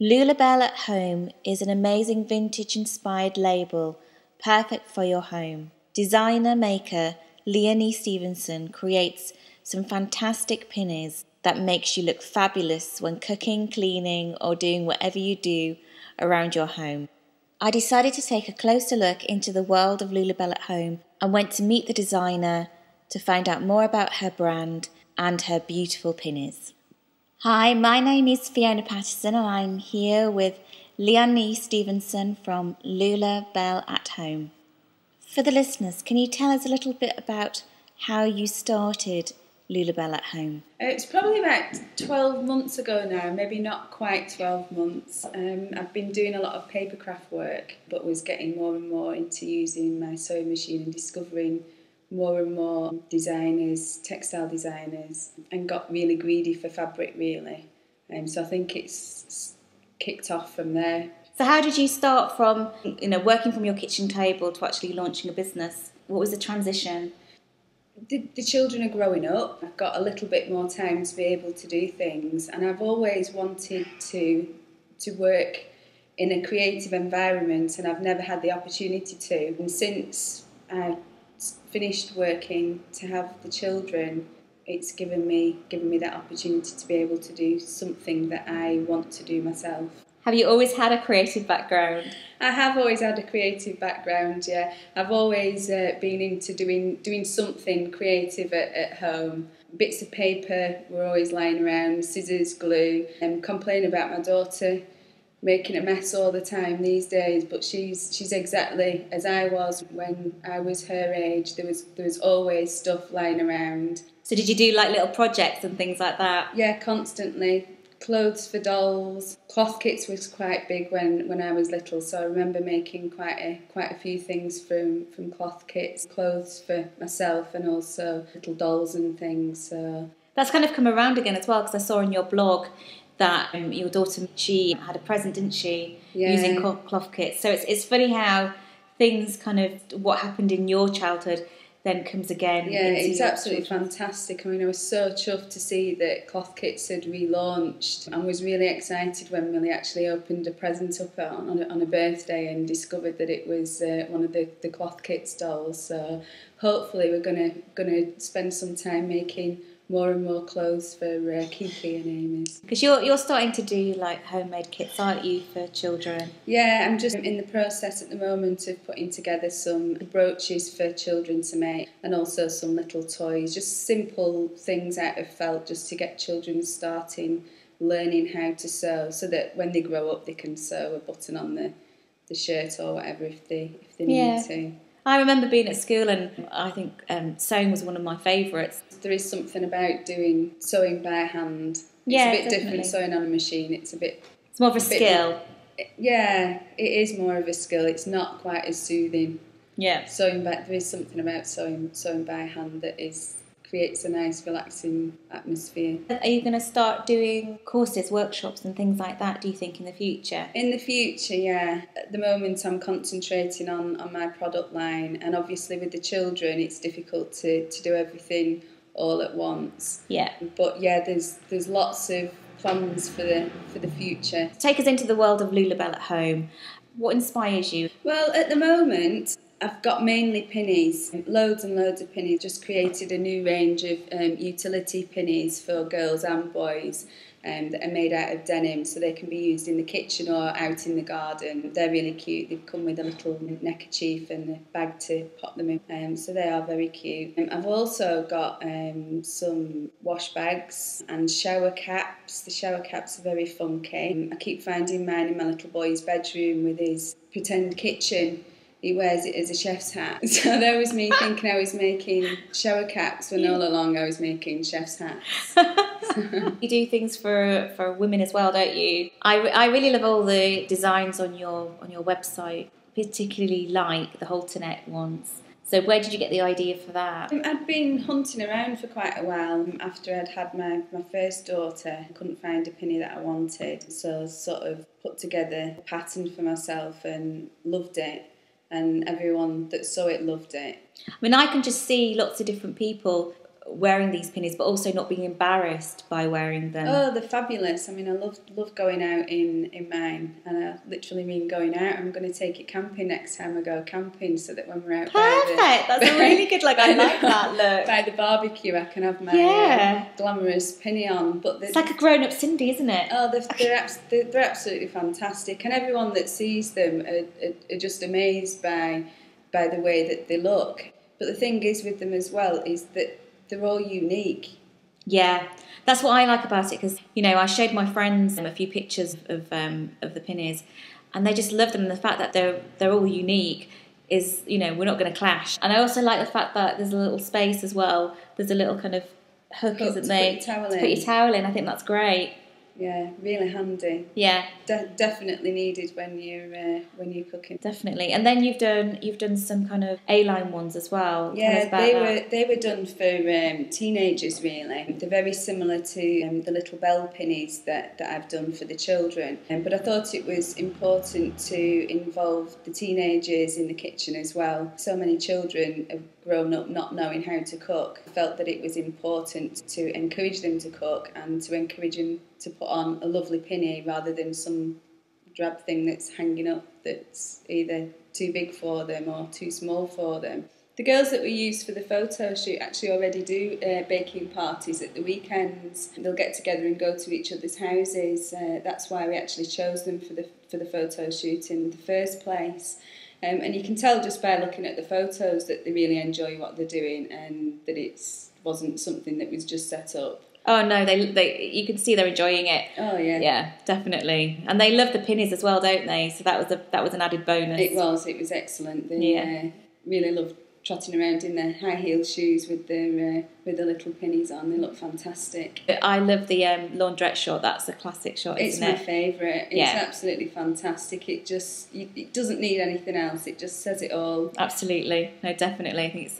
Lulabelle at Home is an amazing vintage-inspired label, perfect for your home. Designer maker Leonie Stevenson creates some fantastic pinnies that makes you look fabulous when cooking, cleaning, or doing whatever you do around your home. I decided to take a closer look into the world of Lulabelle at Home and went to meet the designer to find out more about her brand and her beautiful pinnies. Hi, my name is Fiona Patterson and I'm here with Leonie Stevenson from Lulabelle at Home. For the listeners, can you tell us a little bit about how you started Lulabelle at Home? It's probably about 12 months ago now, maybe not quite 12 months. I've been doing a lot of papercraft work, but was getting more and more into using my sewing machine and discovering more and more designers, textile designers, and got really greedy for fabric really. So I think it's kicked off from there. So how did you start from, working from your kitchen table to actually launching a business? What was the transition? The children are growing up. I've got a little bit more time to be able to do things, and I've always wanted to work in a creative environment, and I've never had the opportunity to. And since I finished working to have the children, it's given me that opportunity to be able to do something that I want to do myself. Have you always had a creative background? I have always had a creative background, yeah. I've always been into doing something creative at home. Bits of paper were always lying around, scissors, glue, and complain about my daughter making a mess all the time these days, but she's exactly as I was when I was her age. There was always stuff lying around. So did you do like little projects and things like that? Yeah, constantly. Clothes for dolls. Cloth kits was quite big when I was little, so I remember making quite a few things from cloth kits. Clothes for myself and also little dolls and things. So that's kind of come around again as well, because I saw on your blog that your daughter, she had a present, didn't she, yeah, using cloth kits. So it's funny how things kind of, what happened in your childhood then comes again. Yeah, it's absolutely fantastic. I mean, I was so chuffed to see that Cloth Kits had relaunched, and was really excited when Millie actually opened a present up on a birthday and discovered that it was one of the Cloth Kits dolls. So hopefully we're gonna spend some time making more and more clothes for Kiki and Amy's. Because you're starting to do like homemade kits, aren't you, for children? Yeah, I'm just in the process at the moment of putting together some brooches for children to make, and also some little toys, just simple things out of felt, just to get children starting learning how to sew, so that when they grow up they can sew a button on the shirt or whatever if they need to. I remember being at school, and I think sewing was one of my favourites. There is something about doing sewing by hand. Yeah, it's a bit different sewing on a machine. It's more of a skill. Yeah, it is more of a skill. It's not quite as soothing. Yeah. There is something about sewing by hand that creates a nice, relaxing atmosphere. Are you going to start doing courses, workshops and things like that, do you think, in the future? In the future, yeah. At the moment I'm concentrating on my product line, and obviously with the children it's difficult to do everything all at once. Yeah. But yeah, there's lots of plans for the future. Take us into the world of Lulabelle at Home. What inspires you? Well, at the moment I've got mainly pinnies, loads and loads of pinnies. Just created a new range of utility pinnies for girls and boys that are made out of denim, so they can be used in the kitchen or out in the garden. They're really cute. They come with a little neckerchief and a bag to pop them in, so they are very cute. I've also got some wash bags and shower caps. The shower caps are very funky. I keep finding mine in my little boy's bedroom with his pretend kitchen. He wears it as a chef's hat. So that was me thinking I was making shower caps when all along I was making chef's hats. You do things for women as well, don't you? I really love all the designs on your website, particularly like the halter-neck ones. So where did you get the idea for that? I'd been hunting around for quite a while after I'd had my first daughter. I couldn't find a pinny that I wanted, so I sort of put together a pattern for myself and loved it. And everyone that saw it loved it. I mean, I can just see lots of different people wearing these pinnies, but also not being embarrassed by wearing them. Oh, they're fabulous. I mean, I love going out in mine, and I literally mean going out. I'm going to take it camping next time I go camping, so that when we're out Perfect. That's a really good look. I like that look. By the barbecue, I can have my glamorous pinny on. But it's like a grown-up Cindy, isn't it? Oh, they're absolutely fantastic, and everyone that sees them are just amazed by the way that they look. But the thing is with them as well is that they're all unique. Yeah, that's what I like about it, because I showed my friends a few pictures of the pinnies, and they just love them. And the fact that they're all unique is, we're not going to clash. And I also like the fact that there's a little space as well. There's a little kind of hook, isn't there? To put your towel in. I think that's great. Yeah, really handy. Yeah, definitely needed when you're cooking. Definitely. And then you've done some kind of A-line ones as well. Yeah, they were done for teenagers really. They're very similar to the little belle pinnies that I've done for the children. But I thought it was important to involve the teenagers in the kitchen as well. So many children have grown up not knowing how to cook. I felt that it was important to encourage them to cook and to encourage them to put on a lovely pinny rather than some drab thing that's hanging up that's either too big for them or too small for them. The girls that we used for the photo shoot actually already do baking parties at the weekends. They'll get together and go to each other's houses. That's why we actually chose them for the photo shoot in the first place. And you can tell just by looking at the photos that they really enjoy what they're doing, and that it wasn't something that was just set up. Oh no, they you can see they're enjoying it. Oh yeah, yeah, definitely. And they love the pinnies as well, don't they? So that was an added bonus. It was excellent. They really loved trotting around in their high heel shoes with the little pinnies on. They look fantastic. I love the laundrette shot. That's a classic shot, isn't it? It's my favourite. It's absolutely fantastic. It doesn't need anything else. It just says it all. Absolutely. No, definitely. I think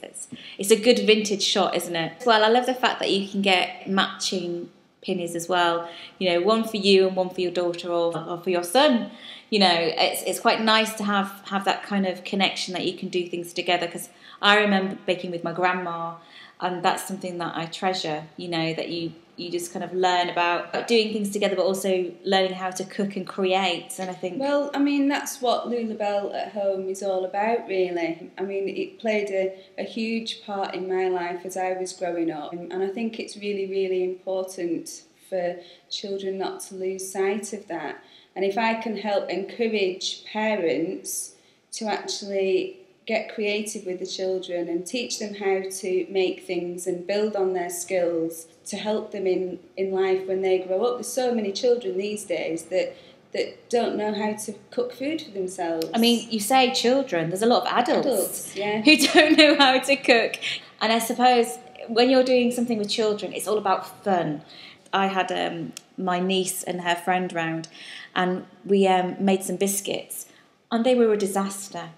it's a good vintage shot, isn't it? Well, I love the fact that you can get matching pinnies as well. One for you and one for your daughter or for your son. It's quite nice to have that kind of connection that you can do things together, because I remember baking with my grandma, and that's something that I treasure, that you just kind of learn about doing things together, but also learning how to cook and create. And I think... Well, I mean, that's what Lulabelle at home is all about, really. I mean, it played a huge part in my life as I was growing up. And I think it's really, really important for children not to lose sight of that. And if I can help encourage parents to actually get creative with the children and teach them how to make things and build on their skills to help them in life when they grow up. There's so many children these days that don't know how to cook food for themselves. I mean, you say children, there's a lot of adults who don't know how to cook. And I suppose when you're doing something with children, it's all about fun. I had my niece and her friend round, and we made some biscuits, and they were a disaster.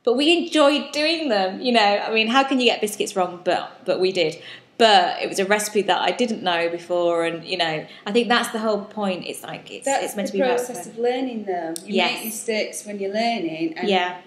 But we enjoyed doing them, I mean, how can you get biscuits wrong? But we did. But it was a recipe that I didn't know before, and I think that's the whole point. It's like it's meant to be about the process of learning, though. You make mistakes when you're learning, and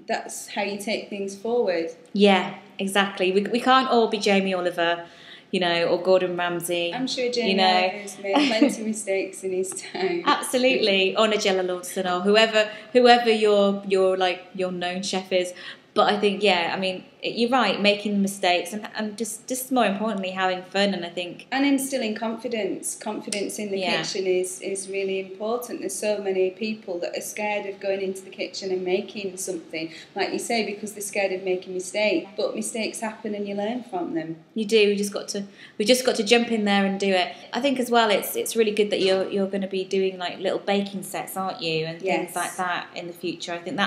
that's how you take things forward. Yeah, exactly. We can't all be Jamie Oliver, or Gordon Ramsay. I'm sure Jamie Oliver's made plenty of mistakes in his time. Absolutely, or Nigella Lawson, or whoever your known chef is. But I think, I mean, you're right, making mistakes and just more importantly, having fun. And I think... And instilling confidence. Confidence in the kitchen is really important. There's so many people that are scared of going into the kitchen and making something, like you say, because they're scared of making mistakes. But mistakes happen and you learn from them. You do. We just got to jump in there and do it. I think as well, it's really good that you're going to be doing like little baking sets, aren't you? And things like that in the future. I think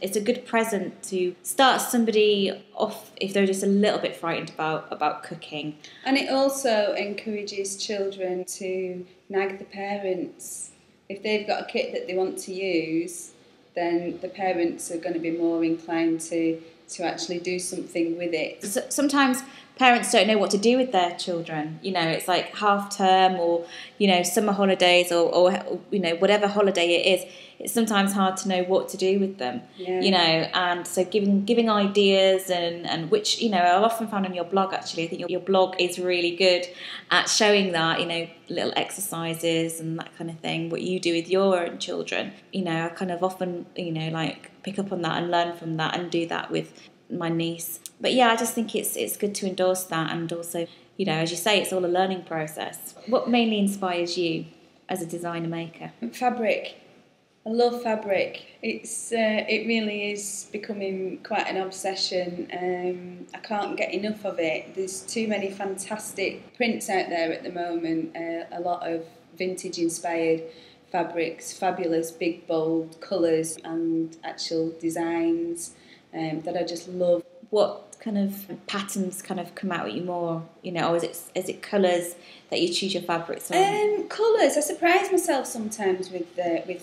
it's a good present to start somebody off if they're just a little bit frightened about cooking. And it also encourages children to nag the parents. If they've got a kit that they want to use, then the parents are going to be more inclined to to actually do something with it. Sometimes parents don't know what to do with their children. You know, it's like half term or, you know, summer holidays or you know, whatever holiday it is. It's sometimes hard to know what to do with them, you know, and so giving ideas and which, you know, I've often found on your blog, actually, I think your blog is really good at showing that, you know, little exercises and that kind of thing, what you do with your own children. You know, I kind of often, you know, like pick up on that and learn from that and do that with my niece. But yeah, I just think it's good to endorse that, and also, you know, as you say, it's all a learning process. What mainly inspires you as a designer maker? Fabric. I love fabric. It really is becoming quite an obsession. I can't get enough of it. There's too many fantastic prints out there at the moment. A lot of vintage inspired fabrics, fabulous big bold colours and actual designs that I just love. What kind of patterns kind of come out at you more, you know, or is it colours that you choose your fabrics on? Colours. I surprise myself sometimes with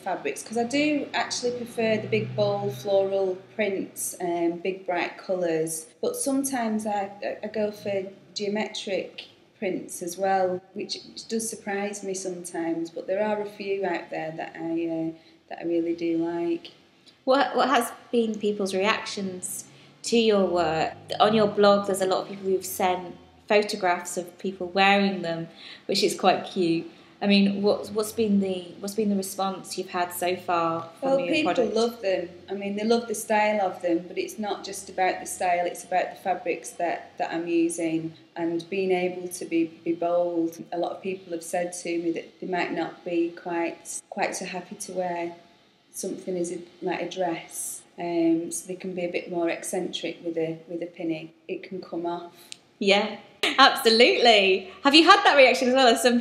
fabrics, because I do actually prefer the big bold floral prints, big bright colours. But sometimes I go for geometric prints as well, which does surprise me sometimes. But there are a few out there that I really do like. What has been people's reactions to your work? On your blog, there's a lot of people who've sent photographs of people wearing them, which is quite cute. I mean, what's been the response you've had so far from your people product? Love them. I mean, they love the style of them, but it's not just about the style, it's about the fabrics that I'm using and being able to be bold. A lot of people have said to me that they might not be quite so happy to wear something as like a dress, so they can be a bit more eccentric with a pinny. It can come off. Yeah, absolutely. Have you had that reaction as well? As some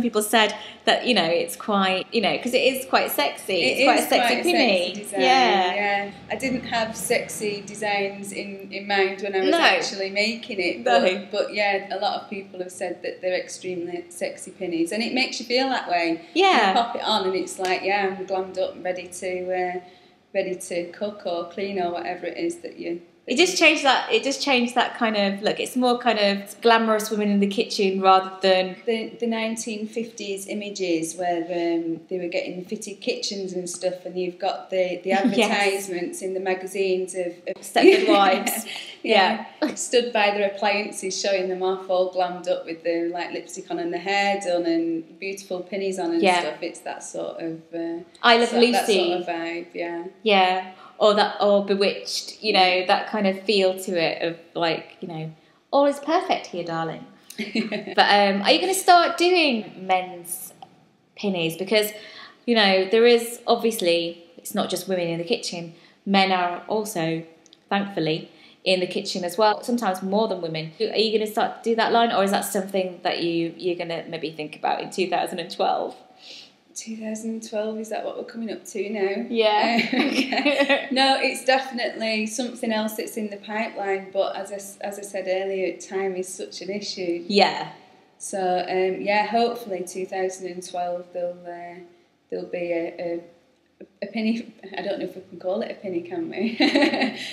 people said that, you know, it's quite, you know, because it is quite sexy. It's quite a sexy pinny. Sexy design, yeah. I didn't have sexy designs in mind when I was No. actually making it. But yeah, a lot of people have said that they're extremely sexy pinnies, and it makes you feel that way. Yeah. You pop it on and it's like, yeah, I'm glammed up and ready to cook or clean or whatever it is that you. It just changed that kind of look. It's more kind of glamorous women in the kitchen rather than the 1950s images where they were getting fitted kitchens and stuff, and you've got the advertisements in the magazines of Stepford wives. Yeah, stood by their appliances, showing them off, all glammed up with the like lipstick on and the hair done and beautiful pinnies on and stuff. It's that sort of I Love Lucy. That sort of vibe, yeah. Yeah. Or Bewitched, you know, that kind of feel to it of like, you know, all is perfect here, darling. But are you going to start doing men's pinnies? Because, you know, there is obviously, it's not just women in the kitchen. Men are also, thankfully, in the kitchen as well, sometimes more than women. Are you going to start to do that line, or is that something that you're going to maybe think about in 2012? 2012, is that what we're coming up to now? Yeah. No, it's definitely something else that's in the pipeline, but as I said earlier, time is such an issue. Yeah. So hopefully 2012 there'll be a penny. I don't know if we can call it a penny, can we?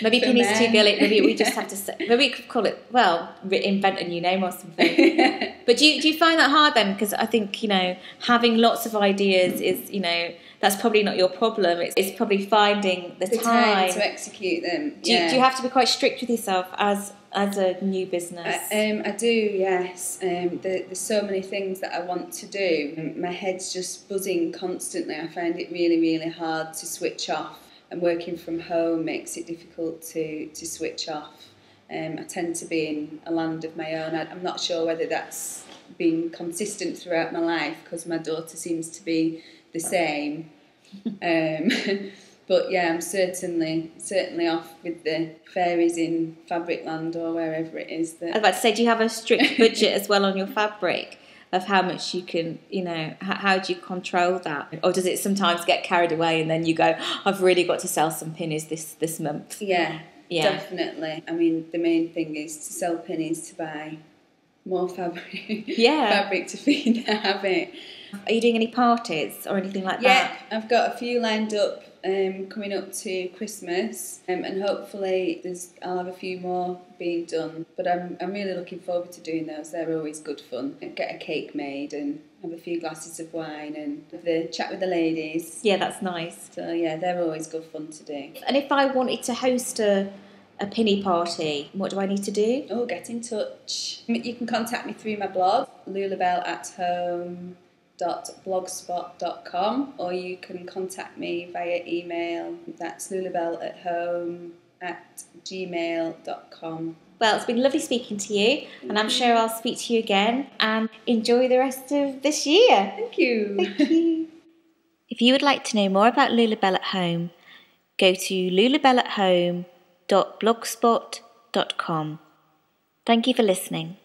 Maybe penny's too girly. Maybe we just have to say. Maybe we could call it. Well, invent a new name or something. But do you find that hard then? Because I think, you know, having lots of ideas is, you know, that's probably not your problem. It's probably finding the time to execute them. Do you have to be quite strict with yourself as a new business? I do, yes. There's so many things that I want to do. My head's just buzzing constantly. I find it really, really hard to switch off. And working from home makes it difficult to switch off. I tend to be in a land of my own. I'm not sure whether that's been consistent throughout my life, because my daughter seems to be the same. But yeah, I'm certainly off with the fairies in fabric land or wherever it is. I was about to say, do you have a strict budget as well on your fabric of how much you can, you know, how do you control that? Or does it sometimes get carried away and then you go, I've really got to sell some pinnies this month? Yeah, definitely. I mean, the main thing is to sell pinnies to buy more fabric, fabric to feed the habit. Are you doing any parties or anything like Yeah, that? I've got a few lined up coming up to Christmas, and hopefully I'll have a few more being done. But I'm really looking forward to doing those. They're always good fun. Get a cake made and have a few glasses of wine and have the chat with the ladies. Yeah, that's nice. So yeah, they're always good fun to do. And if I wanted to host a pinny party, what do I need to do? Oh, get in touch. You can contact me through my blog, lulabelleathome.blogspot.com, or you can contact me via email. That's lulabelleathome@gmail.com. Well, it's been lovely speaking to you, and I'm sure I'll speak to you again, and enjoy the rest of this year. Thank you. Thank you. If you would like to know more about Lulabelle at Home, go to lulabelleathome.blogspot.com. Thank you for listening.